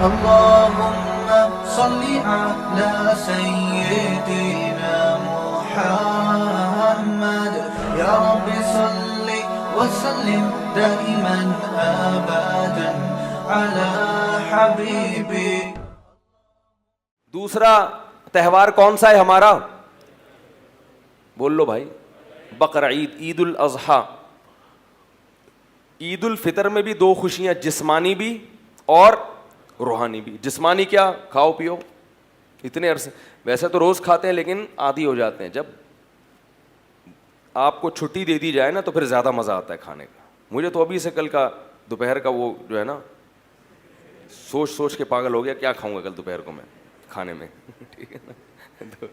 اللهم صل على سيدنا محمد يا رب صل وسلم دائما ابدا على حبيبي. دوسرا تہوار کون سا ہے ہمارا؟ بول لو بھائی. بقرعید، عید الاضحیٰ. عید الفطر میں بھی دو خوشیاں، جسمانی بھی اور روحانی بھی. جسمانی کیا؟ کھاؤ پیو اتنے عرصے، ویسے تو روز کھاتے ہیں لیکن عادی ہو جاتے ہیں. جب آپ کو چھٹی دے دی جائے نا تو پھر زیادہ مزہ آتا ہے کھانے کا. مجھے تو ابھی سے کل کا دوپہر کا وہ جو ہے نا سوچ سوچ کے پاگل ہو گیا، کیا کھاؤں گا کل دوپہر کو میں کھانے میں. ٹھیک ہے نا، تو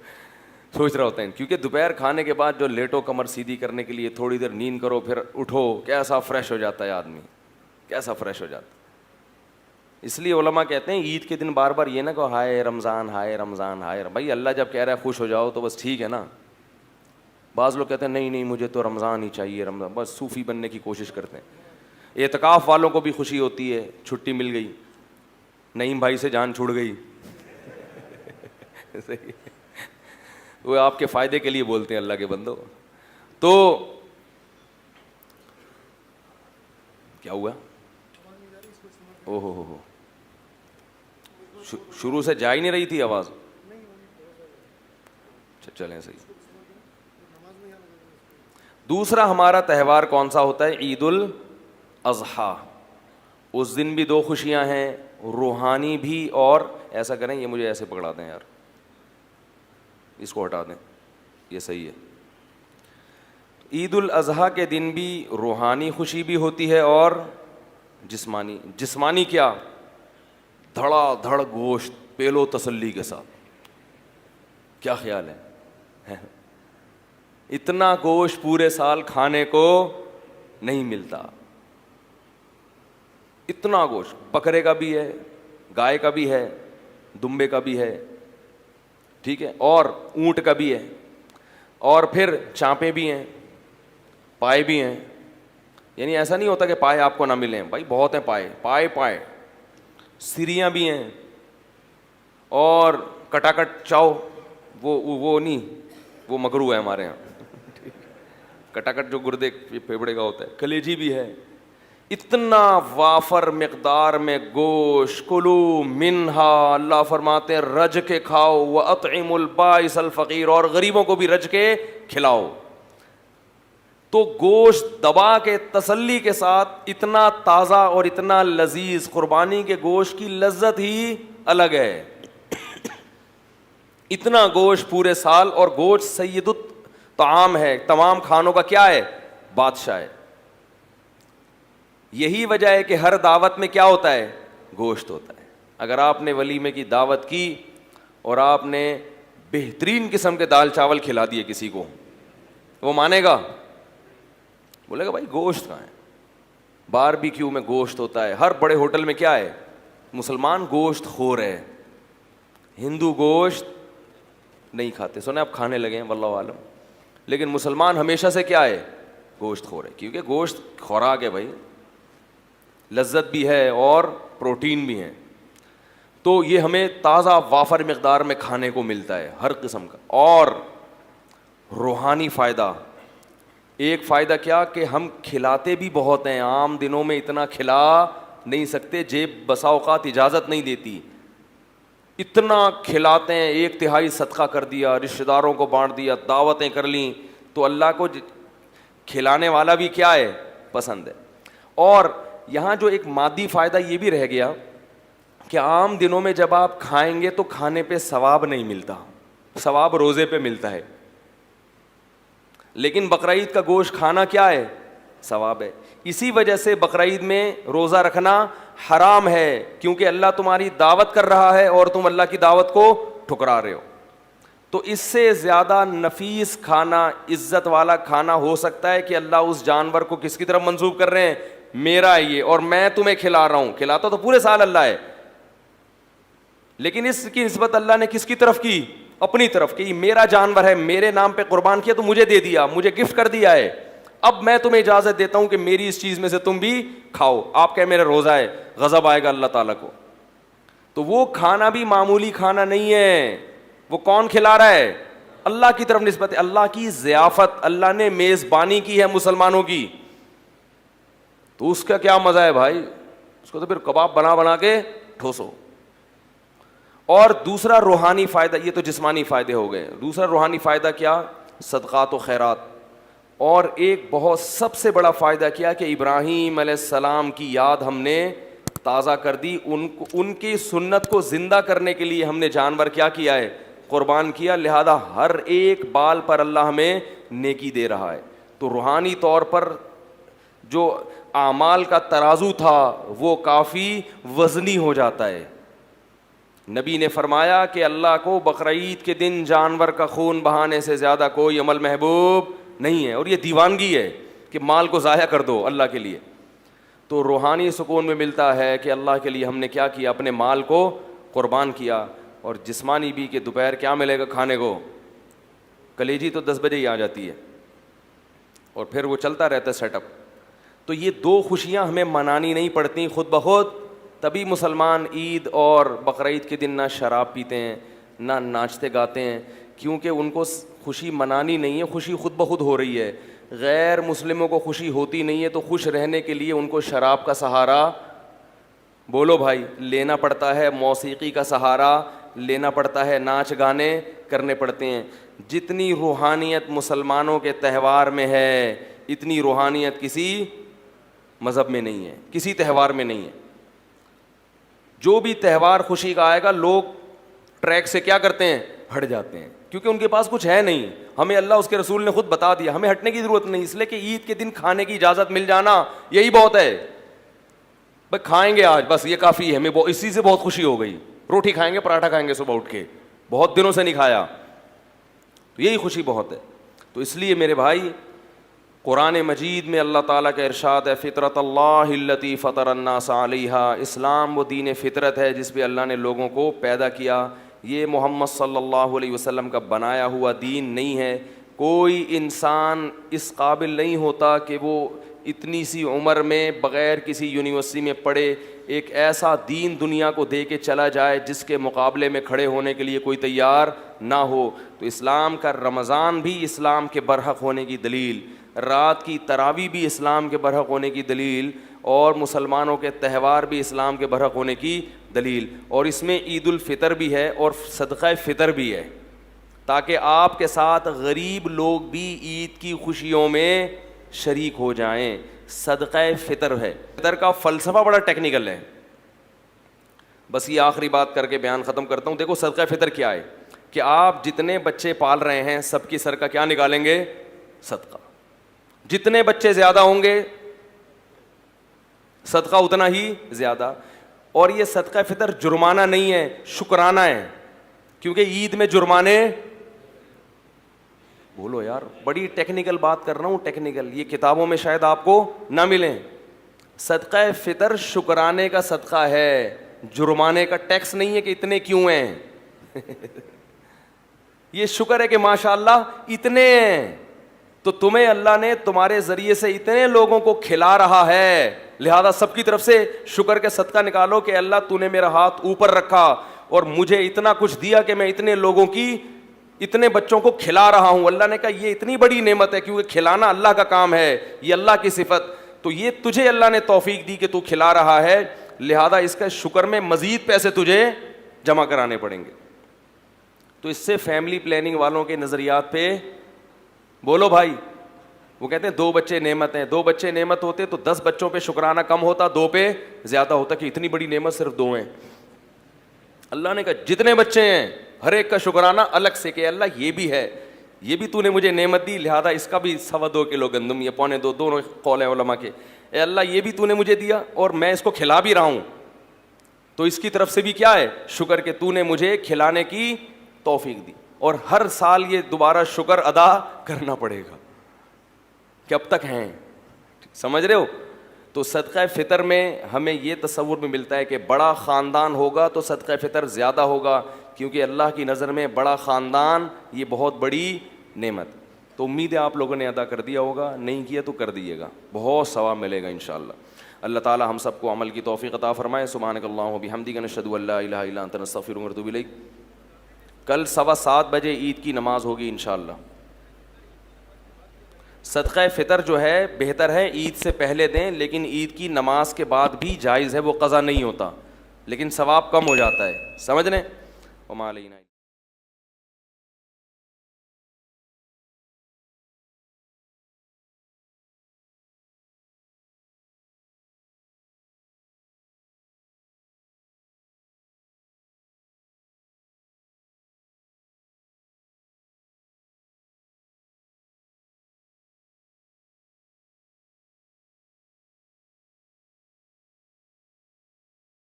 سوچ رہا ہوتا ہے کیونکہ دوپہر کھانے کے بعد جو لیٹو کمر سیدھی کرنے کے لیے تھوڑی دیر نیند کرو پھر اٹھو، کیسا فریش ہو جاتا ہے آدمی، کیسا فریش ہو جاتا ہے. اس لیے علماء کہتے ہیں عید کے دن بار بار یہ نہ کہو ہائے رمضان ہائے رمضان ہائے. بھائی اللہ جب کہہ رہا ہے خوش ہو جاؤ تو بس ٹھیک ہے نا. بعض لوگ کہتے ہیں نہیں مجھے تو رمضان ہی چاہیے، رمضان. بس صوفی بننے کی کوشش کرتے ہیں. اعتکاف والوں کو بھی خوشی ہوتی ہے، چھٹی مل گئی، نعیم بھائی سے جان چھوڑ گئی. وہ آپ کے فائدے کے لیے بولتے ہیں اللہ کے بندو. تو کیا ہوا؟ او ہو شروع سے جا ہی نہیں رہی تھی آواز. چلیں صحیح. دوسرا ہمارا تہوار کون سا ہوتا ہے؟ عید الاضحیٰ. اس دن بھی دو خوشیاں ہیں، روحانی بھی. اور ایسا کریں، یہ مجھے ایسے پکڑا دیں یار، اس کو ہٹا دیں، یہ صحیح ہے. عید الاضحیٰ کے دن بھی روحانی خوشی بھی ہوتی ہے اور جسمانی. جسمانی کیا؟ دھڑا دھڑ گوشت پیلو تسلی کے ساتھ. کیا خیال ہے؟ اتنا گوشت پورے سال کھانے کو نہیں ملتا. اتنا گوشت بکرے کا بھی ہے، گائے کا بھی ہے، دمبے کا بھی ہے، ٹھیک ہے، اور اونٹ کا بھی ہے، اور پھر چانپیں بھی ہیں، پائے بھی ہیں. یعنی ایسا نہیں ہوتا کہ پائے آپ کو نہ ملیں، بھائی بہت ہیں پائے. سریاں بھی ہیں، اور کٹاکٹ چاؤ وہ نہیں، وہ مکروہ ہے ہمارے ہاں. کٹاکٹ جو گردے پھیپڑے کا ہوتا ہے. کلیجی بھی ہے. اتنا وافر مقدار میں گوشت. کلو منہا، اللہ فرماتے ہیں رج کے کھاؤ، وَأَطْعِمُوا الْبَائِسَ الْفَقِيرَ، اور غریبوں کو بھی رج کے کھلاؤ. تو گوشت دبا کے تسلی کے ساتھ اتنا تازہ اور اتنا لذیذ. قربانی کے گوشت کی لذت ہی الگ ہے. اتنا گوشت پورے سال، اور گوشت سید الطعام ہے، تمام کھانوں کا کیا ہے؟ بادشاہ ہے. یہی وجہ ہے کہ ہر دعوت میں کیا ہوتا ہے؟ گوشت ہوتا ہے. اگر آپ نے ولیمے کی دعوت کی اور آپ نے بہترین قسم کے دال چاول کھلا دیے کسی کو، وہ مانے گا؟ بولے گا بھائی گوشت کہاں ہے؟ باربیکیو میں گوشت ہوتا ہے. ہر بڑے ہوٹل میں کیا ہے؟ مسلمان گوشت خور ہے، ہندو گوشت نہیں کھاتے. سنے آپ کھانے لگے ہیں واللہ عالم، لیکن مسلمان ہمیشہ سے کیا ہے؟ گوشت خور ہے. کیونکہ گوشت خوراک ہے بھائی، لذت بھی ہے اور پروٹین بھی ہے. تو یہ ہمیں تازہ وافر مقدار میں کھانے کو ملتا ہے ہر قسم کا. اور روحانی فائدہ، ایک فائدہ کیا کہ ہم کھلاتے بھی بہت ہیں. عام دنوں میں اتنا کھلا نہیں سکتے، جیب بسا اوقات اجازت نہیں دیتی. اتنا کھلاتے ہیں، 1/3 صدقہ کر دیا، رشتہ داروں کو بانٹ دیا، دعوتیں کر لیں. تو اللہ کو کھلانے والا بھی کیا ہے؟ پسند ہے. اور یہاں جو ایک مادی فائدہ یہ بھی رہ گیا کہ عام دنوں میں جب آپ کھائیں گے تو کھانے پہ ثواب نہیں ملتا، ثواب روزے پہ ملتا ہے. لیکن بقرعید کا گوشت کھانا کیا ہے؟ ثواب ہے. اسی وجہ سے بقرعید میں روزہ رکھنا حرام ہے، کیونکہ اللہ تمہاری دعوت کر رہا ہے اور تم اللہ کی دعوت کو ٹھکرا رہے ہو. تو اس سے زیادہ نفیس کھانا، عزت والا کھانا ہو سکتا ہے کہ اللہ اس جانور کو کس کی طرف منسوب کر رہے ہیں؟ میرا ہے یہ، اور میں تمہیں کھلا رہا ہوں. کھلاتا تو پورے سال اللہ ہے، لیکن اس کی نسبت اللہ نے کس کی طرف کی؟ اپنی طرف. کہ یہ میرا جانور ہے، میرے نام پہ قربان کیا تو مجھے دے دیا، مجھے گفٹ کر دیا ہے. اب میں تمہیں اجازت دیتا ہوں کہ میری اس چیز میں سے تم بھی کھاؤ. آپ کہہ میرا روزہ ہے، غضب آئے گا اللہ تعالیٰ کو. تو وہ کھانا بھی معمولی کھانا نہیں ہے. وہ کون کھلا رہا ہے؟ اللہ کی طرف نسبت ہے. اللہ کی ضیافت, اللہ نے میزبانی کی ہے مسلمانوں کی, تو اس کا کیا مزہ ہے بھائی, اس کو تو پھر کباب بنا بنا کے ٹھوسو. اور دوسرا روحانی فائدہ, یہ تو جسمانی فائدے ہو گئے, دوسرا روحانی فائدہ کیا؟ صدقات و خیرات. اور ایک بہت سب سے بڑا فائدہ کیا کہ ابراہیم علیہ السلام کی یاد ہم نے تازہ کر دی, ان کی سنت کو زندہ کرنے کے لیے ہم نے جانور کیا کیا ہے؟ قربان کیا. لہذا ہر ایک بال پر اللہ ہمیں نیکی دے رہا ہے. تو روحانی طور پر جو اعمال کا ترازو تھا وہ کافی وزنی ہو جاتا ہے. نبی نے فرمایا کہ اللہ کو بقرعید کے دن جانور کا خون بہانے سے زیادہ کوئی عمل محبوب نہیں ہے, اور یہ دیوانگی ہے کہ مال کو ضائع کر دو اللہ کے لیے. تو روحانی سکون میں ملتا ہے کہ اللہ کے لیے ہم نے کیا کیا, اپنے مال کو قربان کیا. اور جسمانی بھی کہ دوپہر کیا ملے گا کھانے کو, کلیجی تو 10 بجے ہی آ جاتی ہے, اور پھر وہ چلتا رہتا ہے سیٹ اپ. تو یہ دو خوشیاں ہمیں منانی نہیں پڑتی خود بخود. تبھی مسلمان عید اور بقرعید کے دن نہ شراب پیتے ہیں نہ ناچتے گاتے ہیں, کیونکہ ان کو خوشی منانی نہیں ہے, خوشی خود بخود ہو رہی ہے. غیر مسلموں کو خوشی ہوتی نہیں ہے, تو خوش رہنے کے لیے ان کو شراب کا سہارا, بولو بھائی, لینا پڑتا ہے. موسیقی کا سہارا لینا پڑتا ہے, ناچ گانے کرنے پڑتے ہیں. جتنی روحانیت مسلمانوں کے تہوار میں ہے اتنی روحانیت کسی مذہب میں نہیں ہے, کسی تہوار میں نہیں ہے. جو بھی تہوار خوشی کا آئے گا لوگ ٹریک سے کیا کرتے ہیں, ہٹ جاتے ہیں, کیونکہ ان کے پاس کچھ ہے نہیں. ہمیں اللہ اس کے رسول نے خود بتا دیا, ہمیں ہٹنے کی ضرورت نہیں, اس لیے کہ عید کے دن کھانے کی اجازت مل جانا یہی بہت ہے. بھائی کھائیں گے آج, بس یہ کافی ہے, ہمیں اسی سے بہت خوشی ہو گئی. روٹی کھائیں گے, پراٹھا کھائیں گے صبح اٹھ کے, بہت دنوں سے نہیں کھایا, تو یہی خوشی بہت ہے. تو اس لیے میرے بھائی قرآن مجید میں اللہ تعالیٰ کا ارشاد ہے, فطرت اللہ التی فطر الناس علیہا, اسلام وہ دین فطرت ہے جس پہ اللہ نے لوگوں کو پیدا کیا. یہ محمد صلی اللہ علیہ وسلم کا بنایا ہوا دین نہیں ہے. کوئی انسان اس قابل نہیں ہوتا کہ وہ اتنی سی عمر میں بغیر کسی یونیورسٹی میں پڑھے ایک ایسا دین دنیا کو دے کے چلا جائے جس کے مقابلے میں کھڑے ہونے کے لیے کوئی تیار نہ ہو. تو اسلام کا رمضان بھی اسلام کے برحق ہونے کی دلیل, رات کی تراویح بھی اسلام کے برحق ہونے کی دلیل, اور مسلمانوں کے تہوار بھی اسلام کے برحق ہونے کی دلیل. اور اس میں عید الفطر بھی ہے اور صدقہ فطر بھی ہے, تاکہ آپ کے ساتھ غریب لوگ بھی عید کی خوشیوں میں شریک ہو جائیں. صدقہ فطر ہے. فطر کا فلسفہ بڑا ٹیکنیکل ہے, بس یہ آخری بات کر کے بیان ختم کرتا ہوں. دیکھو صدقہ فطر کیا ہے, کہ آپ جتنے بچے پال رہے ہیں سب کی سر کا کیا نکالیں گے, صدقہ. جتنے بچے زیادہ ہوں گے صدقہ اتنا ہی زیادہ. اور یہ صدقہ فطر جرمانہ نہیں ہے, شکرانہ ہے, کیونکہ عید میں جرمانے, بولو یار, بڑی ٹیکنیکل بات کر رہا ہوں, ٹیکنیکل, یہ کتابوں میں شاید آپ کو نہ ملیں. صدقہ فطر شکرانے کا صدقہ ہے, جرمانے کا ٹیکس نہیں ہے کہ اتنے کیوں ہیں. یہ شکر ہے کہ ماشاءاللہ اتنے ہیں, تو تمہیں اللہ نے تمہارے ذریعے سے اتنے لوگوں کو کھلا رہا ہے, لہذا سب کی طرف سے شکر کے صدقہ نکالو کہ اللہ تو نے میرا ہاتھ اوپر رکھا اور مجھے اتنا کچھ دیا کہ میں اتنے لوگوں کی, اتنے بچوں کو کھلا رہا ہوں. اللہ نے کہا یہ اتنی بڑی نعمت ہے, کیونکہ کھلانا اللہ کا کام ہے, یہ اللہ کی صفت. تو یہ تجھے اللہ نے توفیق دی کہ تو کھلا رہا ہے, لہذا اس کا شکر میں مزید پیسے تجھے جمع کرانے پڑیں گے. تو اس سے فیملی پلاننگ والوں کے نظریات پہ, بولو بھائی, وہ کہتے ہیں 2 بچے نعمت ہیں, 2 بچے نعمت ہوتے تو 10 بچوں پہ شکرانہ کم ہوتا, 2 پہ زیادہ ہوتا, کہ اتنی بڑی نعمت صرف 2 ہیں. اللہ نے کہا جتنے بچے ہیں ہر ایک کا شکرانہ الگ سے, کہ اللہ یہ بھی ہے, یہ بھی تو نے مجھے نعمت دی, لہذا اس کا بھی 2.25 کلو گندم یا 2.25, دونوں قول ہیں علماء کے. اے اللہ یہ بھی تو نے مجھے دیا اور میں اس کو کھلا بھی رہا ہوں, تو اس کی طرف سے بھی کیا ہے, شکر, کہ تو نے مجھے کھلانے کی توفیق دی. اور ہر سال یہ دوبارہ شکر ادا کرنا پڑے گا کہ اب تک ہیں. سمجھ رہے ہو؟ تو صدقہ فطر میں ہمیں یہ تصور میں ملتا ہے کہ بڑا خاندان ہوگا تو صدقہ فطر زیادہ ہوگا, کیونکہ اللہ کی نظر میں بڑا خاندان یہ بہت بڑی نعمت. تو امید ہے آپ لوگوں نے ادا کر دیا ہوگا, نہیں کیا تو کر دیجیے گا, بہت ثواب ملے گا انشاءاللہ. اللہ تعالی ہم سب کو عمل کی توفیق عطا فرمائے. سبحانک اللہم و بحمدک نشہد ان لا الہ الا انت نستغفرک ونتوب الیک. کل 7:15 بجے عید کی نماز ہوگی انشاءاللہ. صدقہ فطر جو ہے بہتر ہے عید سے پہلے دیں, لیکن عید کی نماز کے بعد بھی جائز ہے, وہ قضا نہیں ہوتا لیکن ثواب کم ہو جاتا ہے, سمجھ لیں. وما علینا